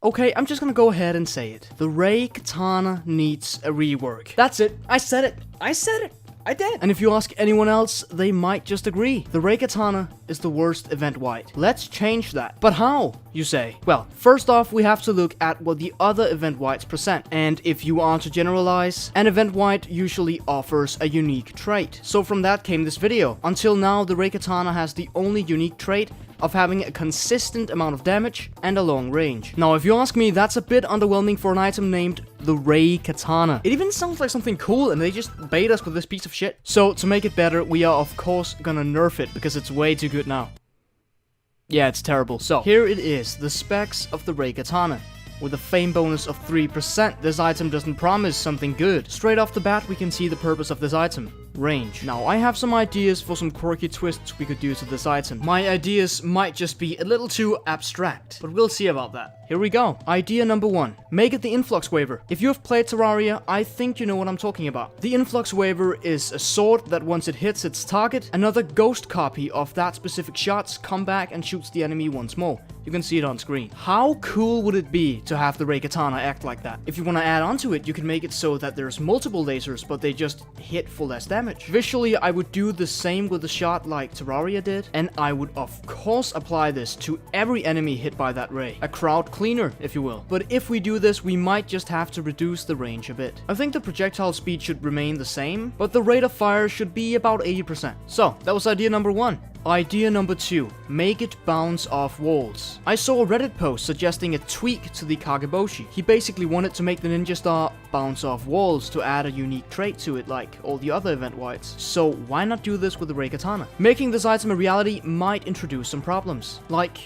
Okay, I'm just gonna go ahead and say it. The Ray Katana needs a rework. That's it. I said it. I said it. I did. And if you ask anyone else, they might just agree. The Ray Katana is the worst event white. Let's change that. But how, you say? Well, first off, we have to look at what the other event whites present. And if you are to generalize, an event white usually offers a unique trait. So from that came this video. Until now, the Ray Katana has the only unique trait of having a consistent amount of damage and a long range. Now, if you ask me, that's a bit underwhelming for an item named the Ray Katana. It even sounds like something cool, and they just bait us with this piece of shit. So, to make it better, we are of course gonna nerf it, because it's way too good now. Yeah, it's terrible. So, here it is, the specs of the Ray Katana. With a fame bonus of 3%, this item doesn't promise something good. Straight off the bat, we can see the purpose of this item. Range. Now, I have some ideas for some quirky twists we could do to this item. My ideas might just be a little too abstract, but we'll see about that. Here we go. Idea number 1. Make it the Influx waiver. If you have played Terraria, I think you know what I'm talking about. The Influx waiver is a sword that once it hits its target, another ghost copy of that specific shot comes back and shoots the enemy once more. You can see it on screen. How cool would it be to have the Ray Katana act like that? If you want to add on to it, you can make it so that there's multiple lasers, but they just hit for less damage. Visually, I would do the same with the shot like Terraria did, and I would of course apply this to every enemy hit by that ray. A crowd cleaner, if you will. But if we do this, we might just have to reduce the range a bit. I think the projectile speed should remain the same, but the rate of fire should be about 80%. So, that was idea number 1. Idea number 2. Make it bounce off walls. I saw a Reddit post suggesting a tweak to the Kageboshi. He basically wanted to make the ninja star bounce off walls to add a unique trait to it like all the other event whites. So why not do this with the Ray Katana? Making this item a reality might introduce some problems. Like,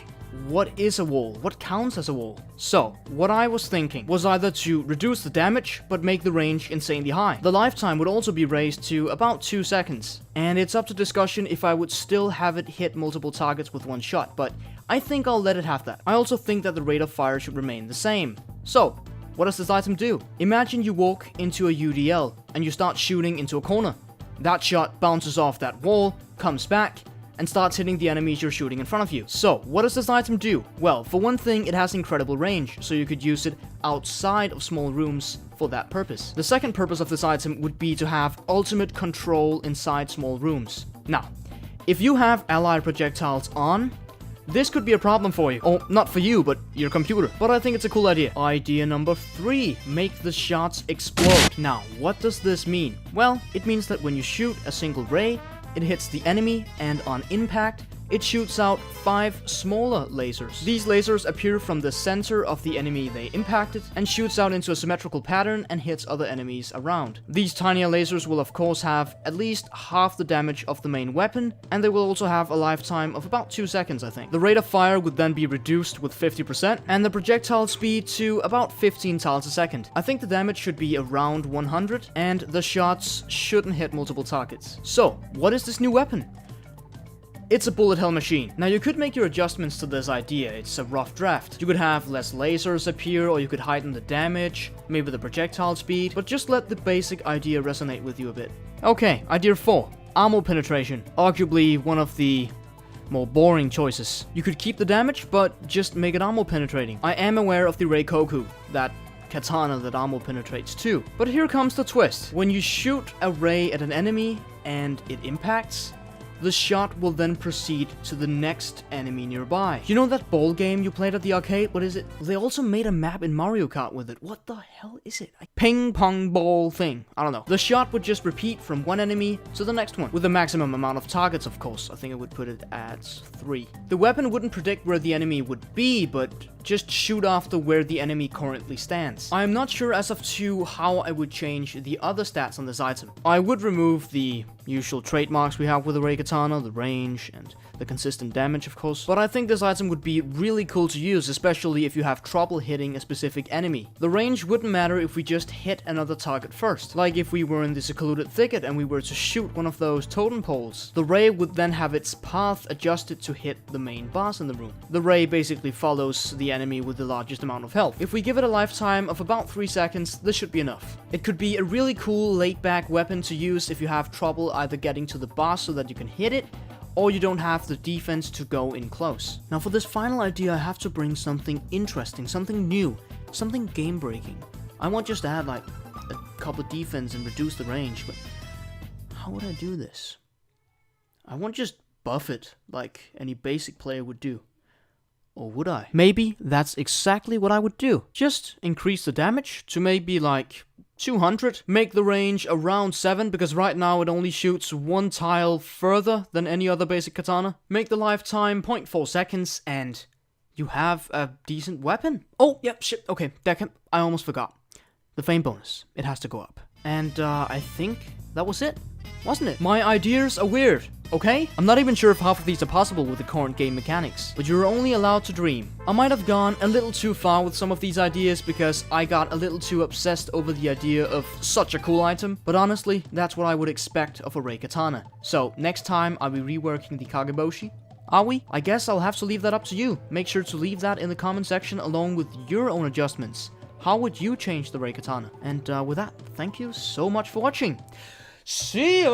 what is a wall? What counts as a wall? So, what I was thinking was either to reduce the damage, but make the range insanely high. The lifetime would also be raised to about 2 seconds. And it's up to discussion if I would still have it hit multiple targets with one shot, but I think I'll let it have that. I also think that the rate of fire should remain the same. So, what does this item do? Imagine you walk into a UDL, and you start shooting into a corner. That shot bounces off that wall, comes back, and starts hitting the enemies you're shooting in front of you. So, what does this item do? Well, for one thing, it has incredible range, so you could use it outside of small rooms for that purpose. The second purpose of this item would be to have ultimate control inside small rooms. Now, if you have allied projectiles on, this could be a problem for you. Or, not for you, but your computer. But I think it's a cool idea. Idea number 3. Make the shots explode. Now, what does this mean? Well, it means that when you shoot a single ray, it hits the enemy, and on impact, it shoots out 5 smaller lasers. These lasers appear from the center of the enemy they impacted, and shoots out into a symmetrical pattern and hits other enemies around. These tinier lasers will of course have at least half the damage of the main weapon, and they will also have a lifetime of about 2 seconds, I think. The rate of fire would then be reduced with 50%, and the projectile speed to about 15 tiles a second. I think the damage should be around 100, and the shots shouldn't hit multiple targets. So, what is this new weapon? It's a bullet hell machine. Now, you could make your adjustments to this idea. It's a rough draft. You could have less lasers appear, or you could heighten the damage, maybe the projectile speed, but just let the basic idea resonate with you a bit. Okay, idea 4. Armor penetration. Arguably one of the more boring choices. You could keep the damage, but just make it armor penetrating. I am aware of the Ray Koku, that katana that armor penetrates too. But here comes the twist. When you shoot a ray at an enemy and it impacts, the shot will then proceed to the next enemy nearby. You know that ball game you played at the arcade? What is it? They also made a map in Mario Kart with it. What the hell is it? A ping pong ball thing. I don't know. The shot would just repeat from one enemy to the next one, with the maximum amount of targets, of course. I think I would put it at 3. The weapon wouldn't predict where the enemy would be, but just shoot after where the enemy currently stands. I am not sure as of to how I would change the other stats on this item. I would remove the usual trademarks we have with the Ray Katana, the range, and the consistent damage, of course. But I think this item would be really cool to use, especially if you have trouble hitting a specific enemy. The range wouldn't matter if we just hit another target first. Like if we were in the secluded thicket and we were to shoot one of those totem poles. The ray would then have its path adjusted to hit the main boss in the room. The ray basically follows the enemy with the largest amount of health. If we give it a lifetime of about 3 seconds, this should be enough. It could be a really cool laid-back weapon to use if you have trouble either getting to the boss so that you can hit it, or you don't have the defense to go in close. Now for this final idea, I have to bring something interesting, something new, something game-breaking. I won't just add like a couple of defense and reduce the range, but how would I do this? I won't just buff it like any basic player would do. Or would I? Maybe that's exactly what I would do. Just increase the damage to maybe like 200. Make the range around 7, because right now it only shoots 1 tile further than any other basic katana. Make the lifetime 0.4 seconds, and you have a decent weapon. Oh, yep, shit, okay, I almost forgot. The fame bonus, it has to go up. And I think that was it, wasn't it? My ideas are weird, okay? I'm not even sure if half of these are possible with the current game mechanics, but you're only allowed to dream. I might have gone a little too far with some of these ideas because I got a little too obsessed over the idea of such a cool item, but honestly, that's what I would expect of a Ray Katana. So, next time I'll be reworking the Kageboshi. Are we? I guess I'll have to leave that up to you. Make sure to leave that in the comment section along with your own adjustments. How would you change the Ray Katana? And with that, thank you so much for watching. See ya!